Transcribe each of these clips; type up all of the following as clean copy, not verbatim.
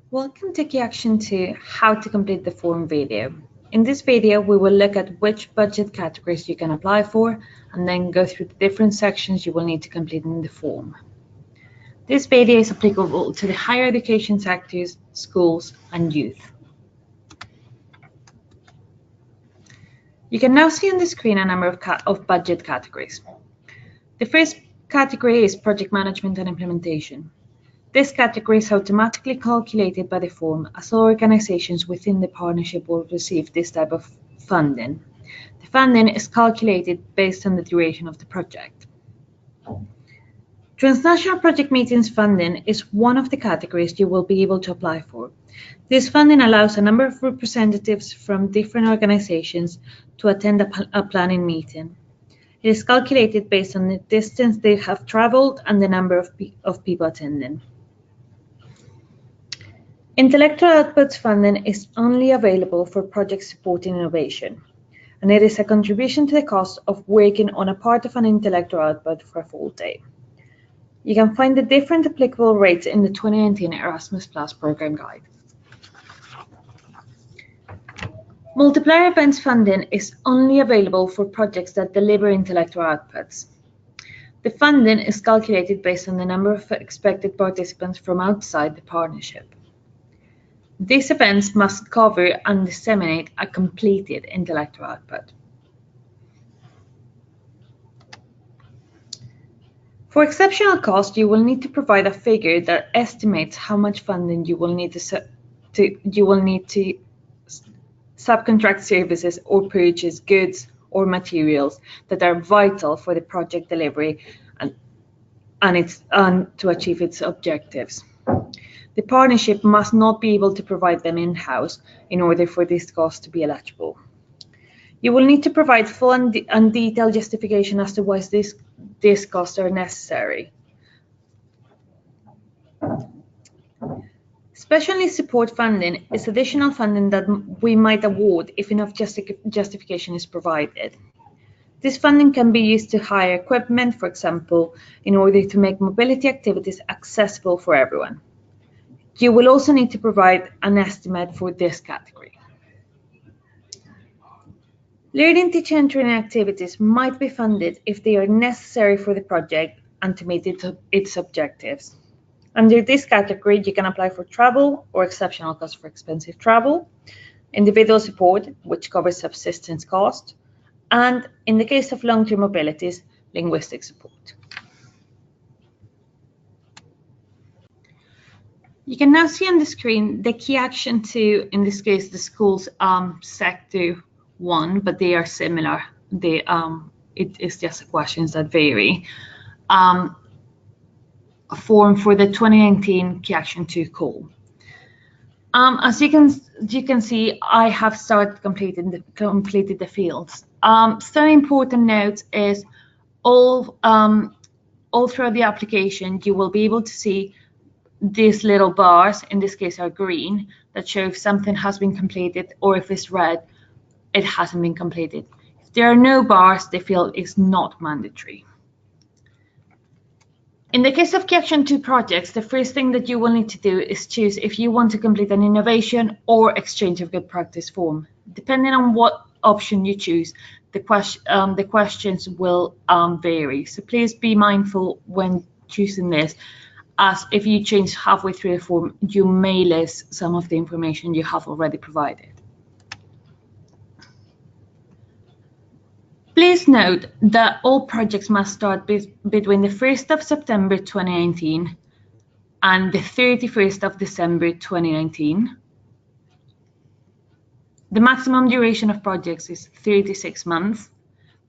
Welcome to Key Action 2, How to Complete the Form video. In this video, we will look at which budget categories you can apply for and then go through the different sections you will need to complete in the form. This video is applicable to the higher education sectors, schools, and youth. You can now see on the screen a number of budget categories. The first category is Project Management and Implementation. This category is automatically calculated by the form, as all organizations within the partnership will receive this type of funding. The funding is calculated based on the duration of the project. Transnational project meetings funding is one of the categories you will be able to apply for. This funding allows a number of representatives from different organizations to attend a planning meeting. It is calculated based on the distance they have traveled and the number of people attending. Intellectual outputs funding is only available for projects supporting innovation, and it is a contribution to the cost of working on a part of an intellectual output for a full day. You can find the different applicable rates in the 2019 Erasmus Plus program guide. Multiplier events funding is only available for projects that deliver intellectual outputs. The funding is calculated based on the number of expected participants from outside the partnership. These events must cover and disseminate a completed intellectual output. For exceptional cost, you will need to provide a figure that estimates how much funding you will need to subcontract services or purchase goods or materials that are vital for the project delivery and to achieve its objectives. The partnership must not be able to provide them in-house in order for this cost to be eligible. You will need to provide full and detailed justification as to why these costs are necessary. Special needs support funding is additional funding that we might award if enough justification is provided. This funding can be used to hire equipment, for example, in order to make mobility activities accessible for everyone. You will also need to provide an estimate for this category. Learning, teaching, and training activities might be funded if they are necessary for the project and to meet its objectives. Under this category, you can apply for travel or exceptional cost for expensive travel, individual support, which covers subsistence cost, and in the case of long-term mobilities, linguistic support. You can now see on the screen the key action 2, in this case, the schools sector 1, but they are similar. It is just questions that vary. A form for the 2019 key action 2 call. As you can see, I have started completed the fields. Some important notes is all throughout the application, you will be able to see these little bars, in this case are green, that show if something has been completed, or if it's red, it hasn't been completed. If there are no bars, the field is not mandatory. In the case of Key Action 2 projects, the first thing that you will need to do is choose if you want to complete an innovation or exchange of good practice form. Depending on what option you choose, the questions will vary. So please be mindful when choosing this, as if you change halfway through the form, you may lose some of the information you have already provided. Please note that all projects must start between the 1st of September 2019 and the 31st of December 2019. The maximum duration of projects is 36 months.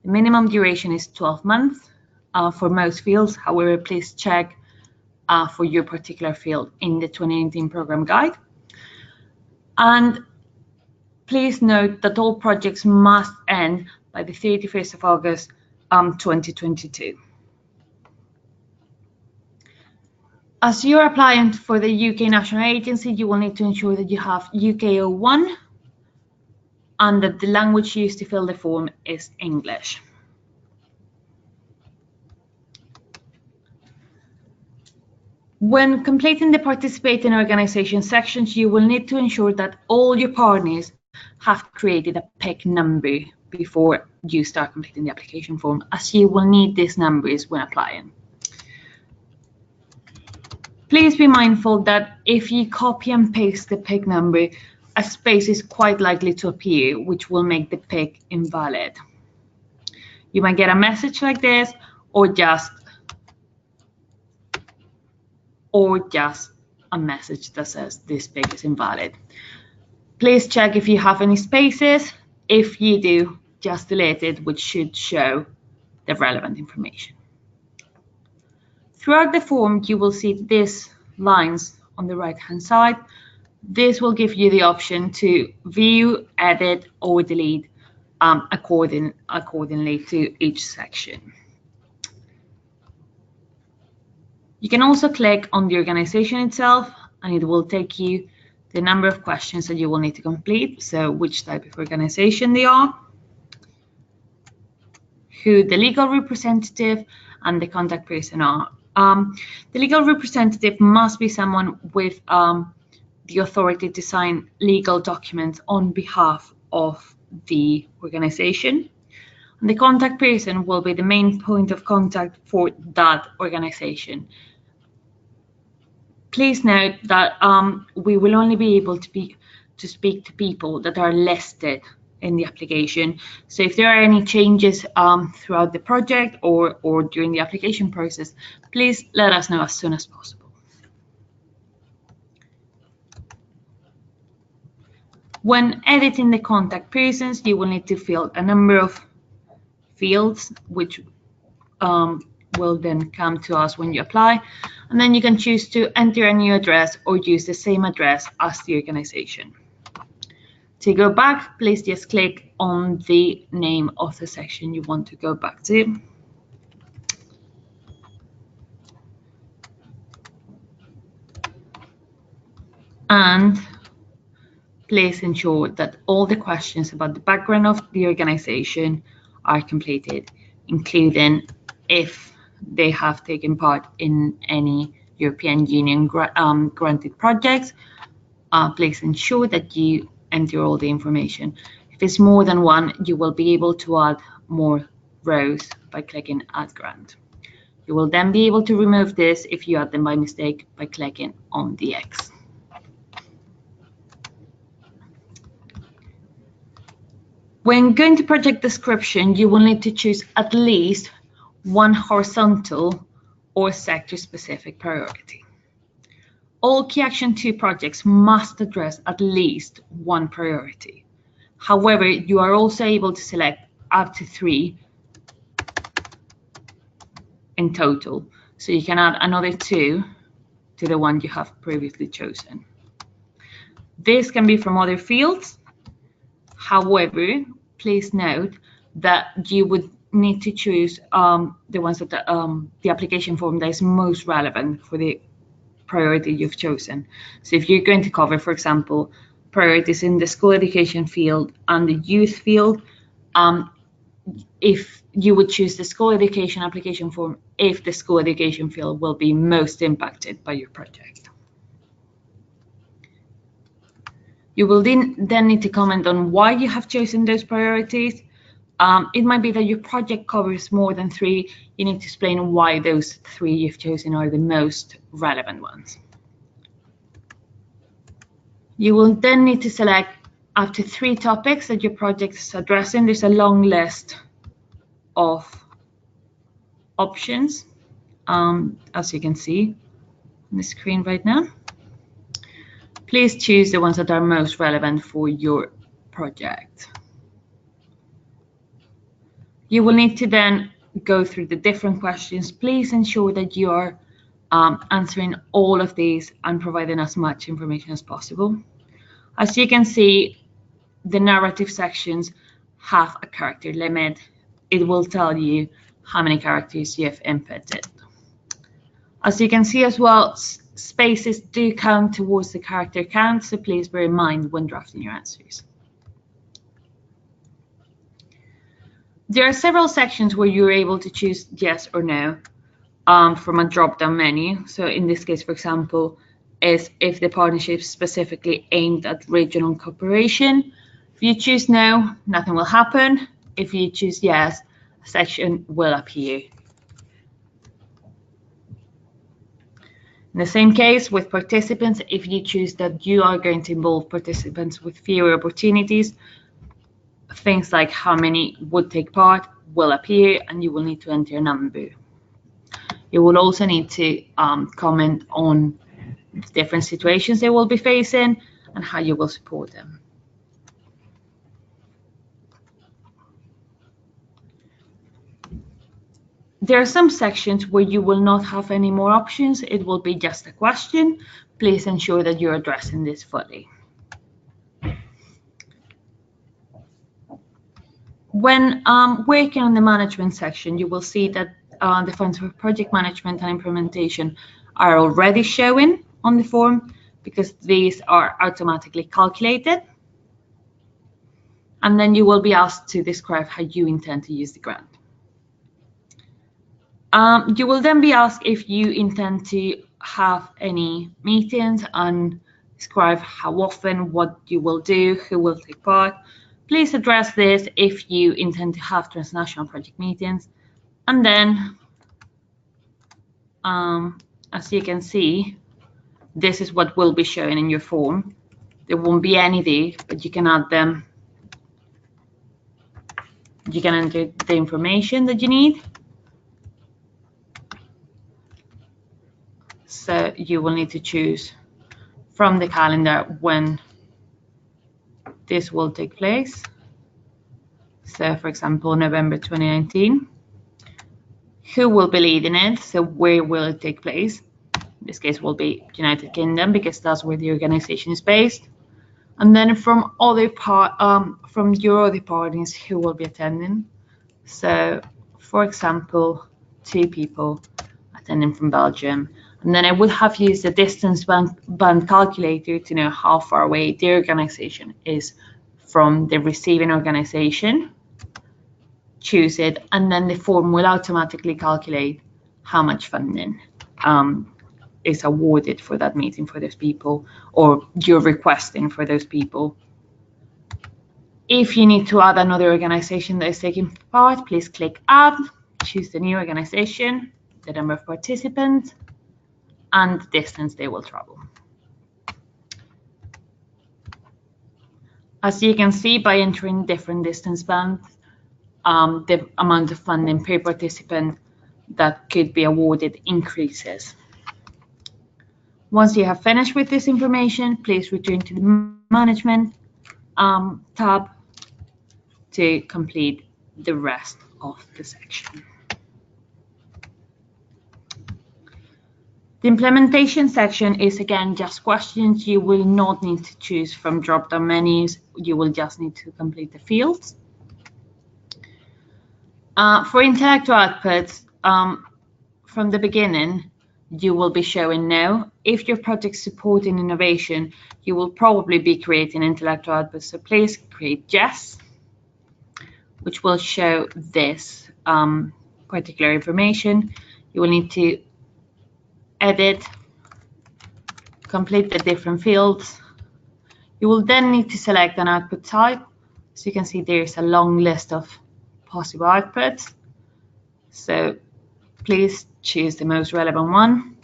The minimum duration is 12 months for most fields. However, please check for your particular field in the 2019 program guide. And please note that all projects must end by the 31st of August 2022. As you're applying for the UK National Agency, you will need to ensure that you have UK01 and that the language used to fill the form is English. When completing the participating organization sections, you will need to ensure that all your partners have created a PEC number before you start completing the application form, as you will need these numbers when applying. Please be mindful that if you copy and paste the PEC number, a space is quite likely to appear, which will make the PEC invalid. You might get a message like this, or just a message that says this PEC is invalid. Please check if you have any spaces. If you do, just delete it, which should show the relevant information. Throughout the form, you will see these lines on the right-hand side. This will give you the option to view, edit, or delete accordingly to each section. You can also click on the organization itself, and it will take you the number of questions that you will need to complete, so which type of organization they are, who the legal representative and the contact person are. The legal representative must be someone with the authority to sign legal documents on behalf of the organization. And the contact person will be the main point of contact for that organization. Please note that we will only be able to speak to people that are listed in the application. So if there are any changes throughout the project or during the application process, please let us know as soon as possible. When editing the contact persons, you will need to fill a number of fields, which will then come to us when you apply. And then you can choose to enter a new address or use the same address as the organization. To go back, please just click on the name of the section you want to go back to. And please ensure that all the questions about the background of the organization are completed, including if they have taken part in any European Union granted projects. Please ensure that you enter all the information. If it's more than one, you will be able to add more rows by clicking Add Grant. You will then be able to remove this if you add them by mistake by clicking on the X. When going to project description, you will need to choose at least one horizontal or sector-specific priority. All Key Action 2 projects must address at least one priority. However, you are also able to select up to 3 in total, so you can add another 2 to the one you have previously chosen. This can be from other fields. However, please note that you would need to choose the ones that the application form that is most relevant for the priority you've chosen. So if you're going to cover, for example, priorities in the school education field and the youth field, if you would choose the school education application form if the school education field will be most impacted by your project. You will then need to comment on why you have chosen those priorities. It might be that your project covers more than 3. You need to explain why those 3 you've chosen are the most relevant ones. You will then need to select up to 3 topics that your project is addressing. There's a long list of options, as you can see on the screen right now. Please choose the ones that are most relevant for your project. You will need to then go through the different questions. Please ensure that you are answering all of these and providing as much information as possible. As you can see, the narrative sections have a character limit. It will tell you how many characters you have inputted. As you can see as well, spaces do count towards the character count, so please bear in mind when drafting your answers. There are several sections where you're able to choose yes or no. from a drop-down menu. So in this case, for example, is if the partnership is specifically aimed at regional cooperation. If you choose no, nothing will happen. If you choose yes, a section will appear. In the same case with participants, if you choose that you are going to involve participants with fewer opportunities, things like how many would take part will appear and you will need to enter a number. You will also need to comment on different situations they will be facing and how you will support them. There are some sections where you will not have any more options. It will be just a question. Please ensure that you're addressing this fully. When working on the management section, you will see that the funds for project management and implementation are already showing on the form because these are automatically calculated. And then you will be asked to describe how you intend to use the grant. You will then be asked if you intend to have any meetings and describe how often, what you will do, who will take part. Please address this if you intend to have transnational project meetings. And then, as you can see, this is what will be shown in your form. There won't be any there, but you can add them. You can enter the information that you need. So you will need to choose from the calendar when this will take place. So for example, November 2019. Who will be leading it? So where will it take place? In this case will be United Kingdom because that's where the organization is based. And then from your other partners who will be attending. So for example, 2 people attending from Belgium. And then I would have used the distance band calculator to know how far away the organization is from the receiving organization. Choose it, and then the form will automatically calculate how much funding is awarded for that meeting for those people, or you're requesting for those people. If you need to add another organization that is taking part, please click Add, choose the new organization, the number of participants, and the distance they will travel. As you can see, by entering different distance bands, the amount of funding per participant that could be awarded increases. Once you have finished with this information, please return to the Management tab to complete the rest of the section. The implementation section is again just questions. You will not need to choose from drop-down menus. You will just need to complete the fields. For intellectual outputs, from the beginning, you will be showing no. If your project is supporting innovation, you will probably be creating intellectual outputs. So please create yes, which will show this particular information. You will need to edit, complete the different fields. You will then need to select an output type. So you can see there's a long list of possible outputs. So please choose the most relevant one.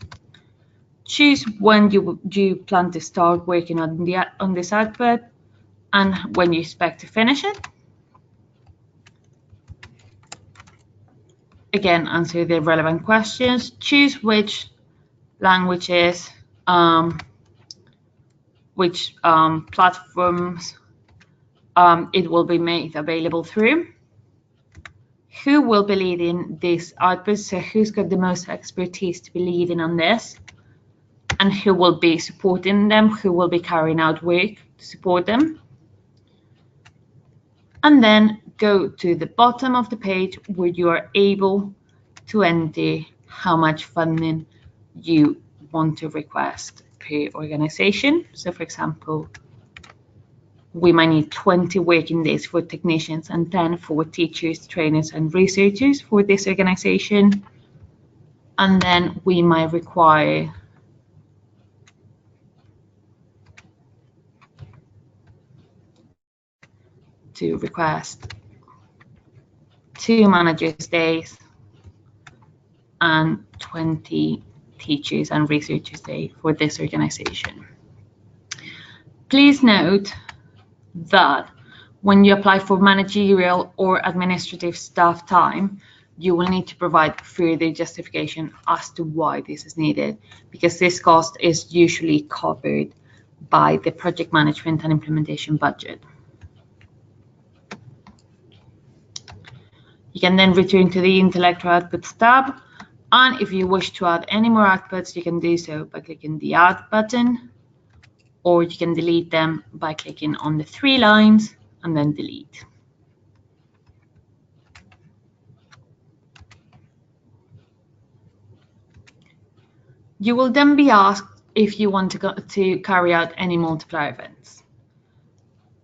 Choose when you plan to start working on this output and when you expect to finish it. Again, answer the relevant questions. Choose which languages, which platforms it will be made available through. Who will be leading this output? So who's got the most expertise to be leading on this? And who will be supporting them? Who will be carrying out work to support them? And then go to the bottom of the page where you are able to enter how much funding you want to request per organization. So for example, we might need 20 working days for technicians and 10 for teachers, trainers, and researchers for this organization. and then we might require to request 2 managers' days and 20 teachers and researchers' days for this organization. Please note that when you apply for managerial or administrative staff time, you will need to provide further justification as to why this is needed, because this cost is usually covered by the project management and implementation budget. You can then return to the Intellectual Outputs tab, and if you wish to add any more outputs, you can do so by clicking the Add button, or you can delete them by clicking on the 3 lines and then delete. You will then be asked if you want to carry out any multiplier events.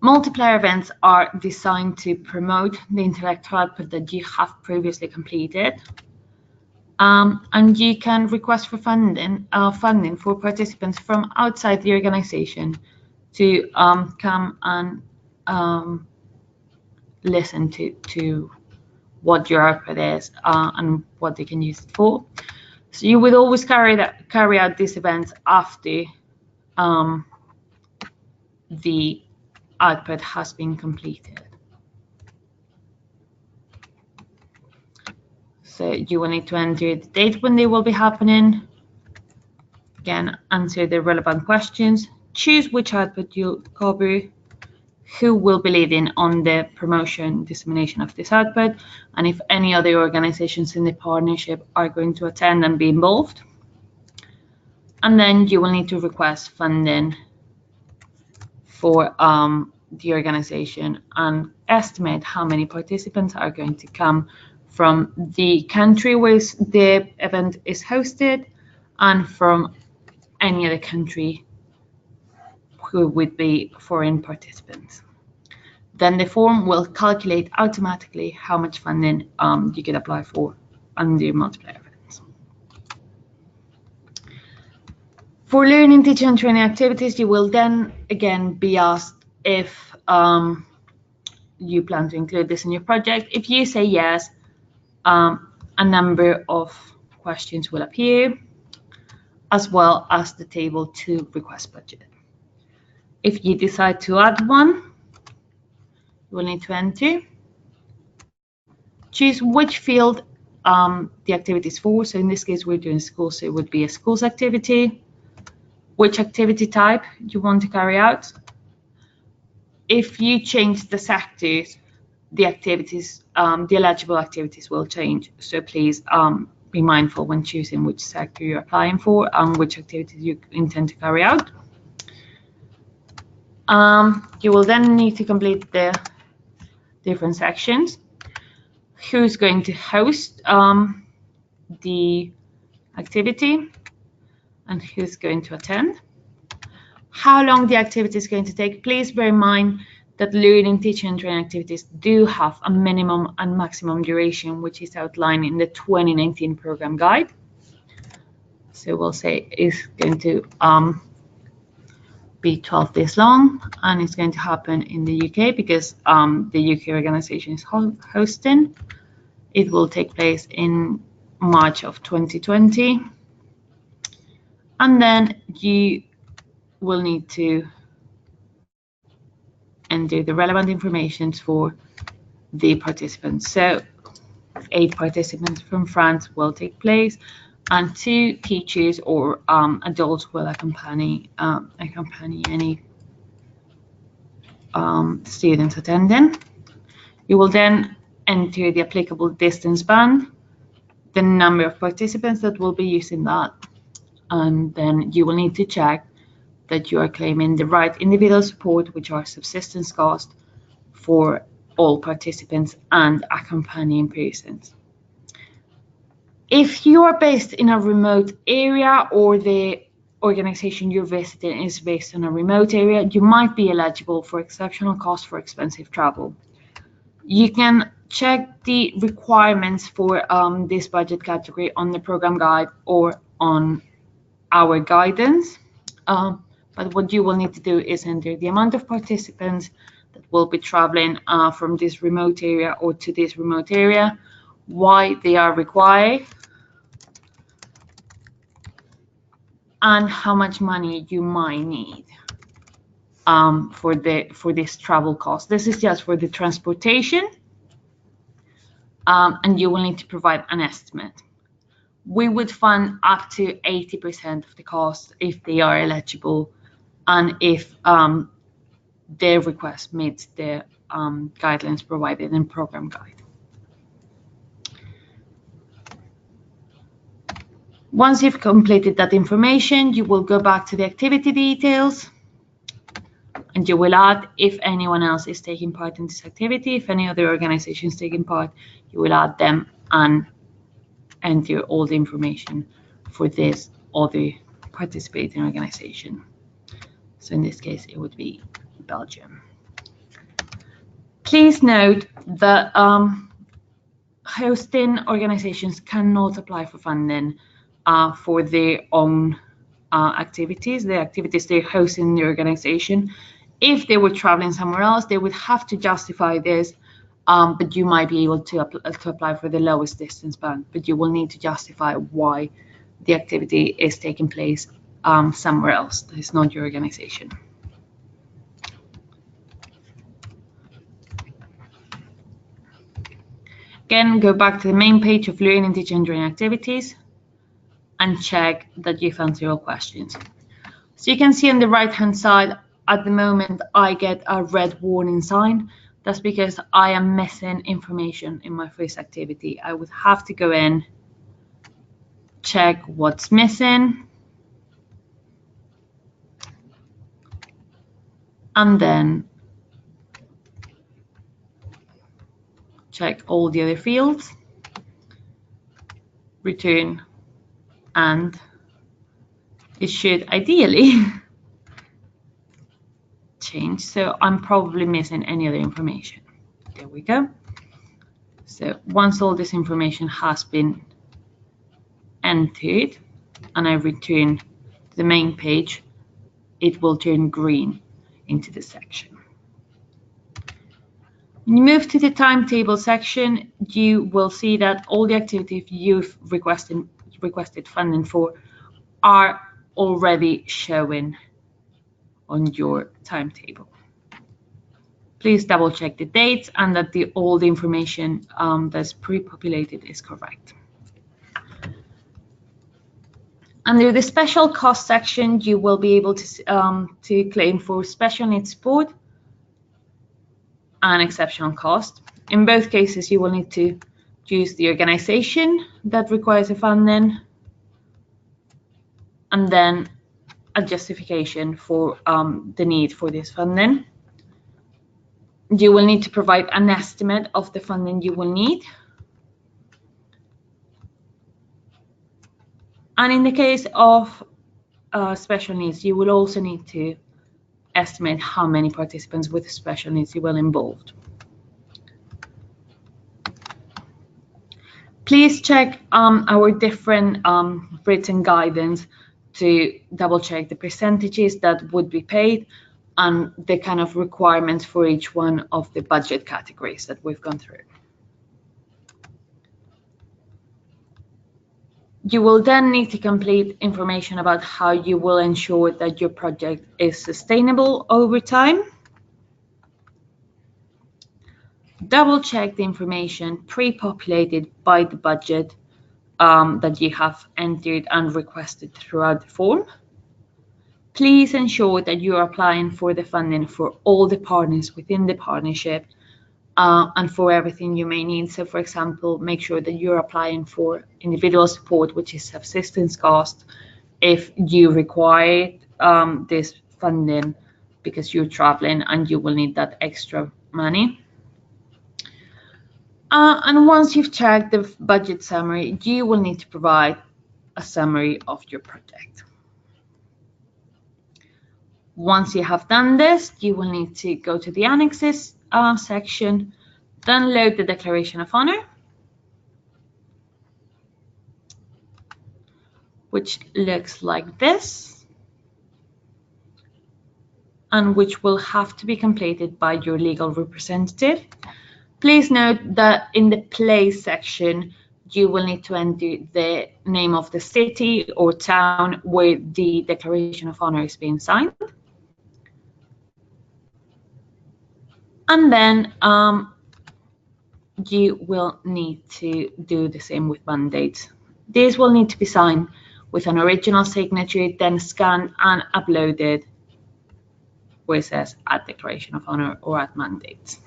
Multiplier events are designed to promote the intellectual output that you have previously completed, and you can request for funding for participants from outside the organization to come and listen to what your output is and what they can use it for. So you would always carry out these events after the output has been completed. So you will need to enter the date when they will be happening. Again, answer the relevant questions. Choose which output you'll cover, who will be leading on the promotion, dissemination of this output, and if any other organizations in the partnership are going to attend and be involved. And then you will need to request funding for the organization and estimate how many participants are going to come from the country where the event is hosted and from any other country who would be foreign participants. Then the form will calculate automatically how much funding you can apply for under multiplier events. For learning, teaching, and training activities, you will then again be asked if you plan to include this in your project. If you say yes, a number of questions will appear, as well as the table to request budget. If you decide to add one, you will need to enter. Choose which field the activity is for. So in this case, we're doing schools, so it would be a schools activity. Which activity type you want to carry out. If you change the sectors, the activities, the eligible activities will change. So please be mindful when choosing which sector you're applying for and which activities you intend to carry out. You will then need to complete the different sections. Who's going to host the activity and who's going to attend. How long the activity is going to take. Please bear in mind that learning, teaching, and training activities do have a minimum and maximum duration, which is outlined in the 2019 program guide. So we'll say it's going to be 12 days long, and it's going to happen in the UK because the UK organization is hosting. It will take place in March of 2020. And then you will need to enter the relevant information for the participants. So 8 participants from France will take place, and 2 teachers or adults will accompany any students attending. You will then enter the applicable distance band, the number of participants that will be using that, and then you will need to check that you are claiming the right individual support, which are subsistence costs for all participants and accompanying persons. If you are based in a remote area or the organization you're visiting is based in a remote area, you might be eligible for exceptional costs for expensive travel. You can check the requirements for this budget category on the program guide or on our guidance. But what you will need to do is enter the amount of participants that will be traveling from this remote area or to this remote area, why they are required, and how much money you might need for this travel cost. This is just for the transportation, and you will need to provide an estimate. We would fund up to 80% of the cost if they are eligible and if their request meets the guidelines provided in program guide. Once you've completed that information, you will go back to the activity details and you will add if anyone else is taking part in this activity, if any other organization is taking part, you will add them and enter all the information for this other participating organization. So in this case, it would be Belgium. Please note that hosting organizations cannot apply for funding for their own activities, the activities they host in the organization. If they were traveling somewhere else, they would have to justify this, but you might be able to apply for the lowest distance band, but you will need to justify why the activity is taking place somewhere else that is not your organization. Again, go back to the main page of Learning, Teaching and Joining Activities and check that you've answered all questions. So you can see on the right-hand side, at the moment, I get a red warning sign. That's because I am missing information in my first activity. I would have to go in, check what's missing, and then check all the other fields, return, and it should ideally change. So I'm probably missing any other information. There we go. So once all this information has been entered and I return to the main page, it will turn green into the section. When you move to the timetable section, you will see that all the activities you've requested funding for are already showing on your timetable. Please double check the dates and that all the information that's pre-populated is correct. Under the special cost section, you will be able to claim for special needs support and exceptional cost. In both cases, you will need to choose the organization that requires the funding and then a justification for the need for this funding. You will need to provide an estimate of the funding you will need. And in the case of special needs, you will also need to estimate how many participants with special needs you will involve. Please check our different written guidance to double check the percentages that would be paid and the kind of requirements for each one of the budget categories that we've gone through. You will then need to complete information about how you will ensure that your project is sustainable over time. Double check the information pre-populated by the budget that you have entered and requested throughout the form. Please ensure that you are applying for the funding for all the partners within the partnership and for everything you may need. So for example, make sure that you're applying for individual support, which is subsistence cost, if you require this funding because you're traveling and you will need that extra money. And once you've checked the budget summary, you will need to provide a summary of your project. Once you have done this, you will need to go to the Annexes section Then load the Declaration of Honor, which looks like this, and which will have to be completed by your legal representative. Please note that in the place section, you will need to enter the name of the city or town where the Declaration of Honor is being signed. And then you will need to do the same with mandates. This will need to be signed with an original signature, then scanned and uploaded where it says at Declaration of Honor or at mandates.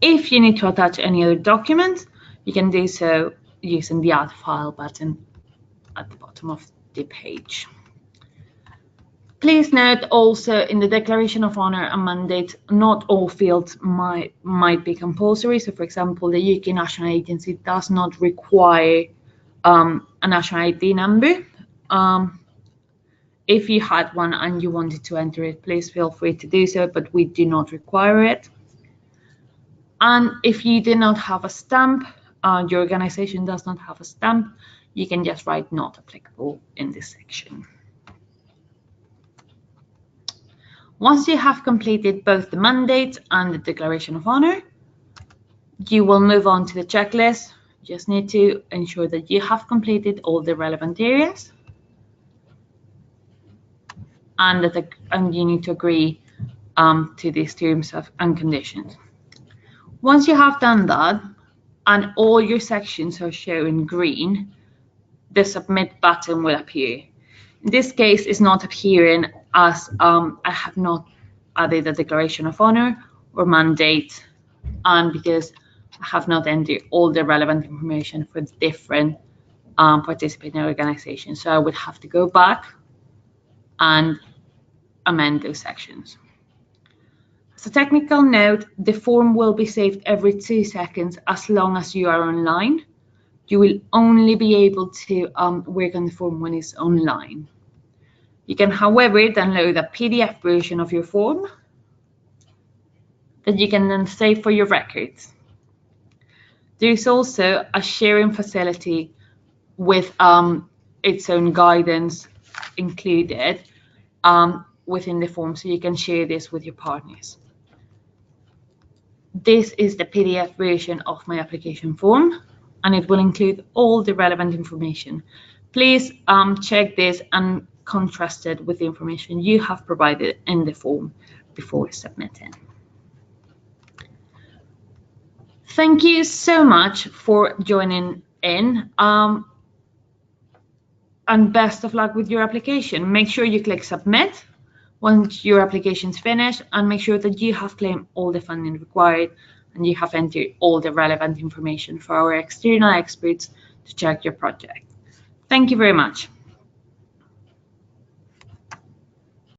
If you need to attach any other documents, you can do so using the Add File button at the bottom of the page. Please note also in the Declaration of Honor and Mandate, not all fields might be compulsory. So for example, the UK National Agency does not require a national ID number. If you had one and you wanted to enter it, please feel free to do so, but we do not require it. And if you do not have a stamp, your organization does not have a stamp, you can just write not applicable in this section. Once you have completed both the mandate and the Declaration of Honor, you will move on to the checklist. You just need to ensure that you have completed all the relevant areas and that you need to agree to these terms and conditions. Once you have done that and all your sections are shown green, the submit button will appear. In this case, it's not appearing as I have not added a Declaration of Honor or mandate, and because I have not entered all the relevant information for different participating organizations. So I would have to go back and amend those sections. As a technical note, the form will be saved every 2 seconds as long as you are online. You will only be able to work on the form when it's online. You can, however, download a PDF version of your form that you can then save for your records. There is also a sharing facility with its own guidance included within the form, so you can share this with your partners. This is the PDF version of my application form, and it will include all the relevant information. Please check this and contrast it with the information you have provided in the form before submitting. Thank you so much for joining in, and best of luck with your application. Make sure you click submit once your application is finished, and make sure that you have claimed all the funding required and you have entered all the relevant information for our external experts to check your project. Thank you very much.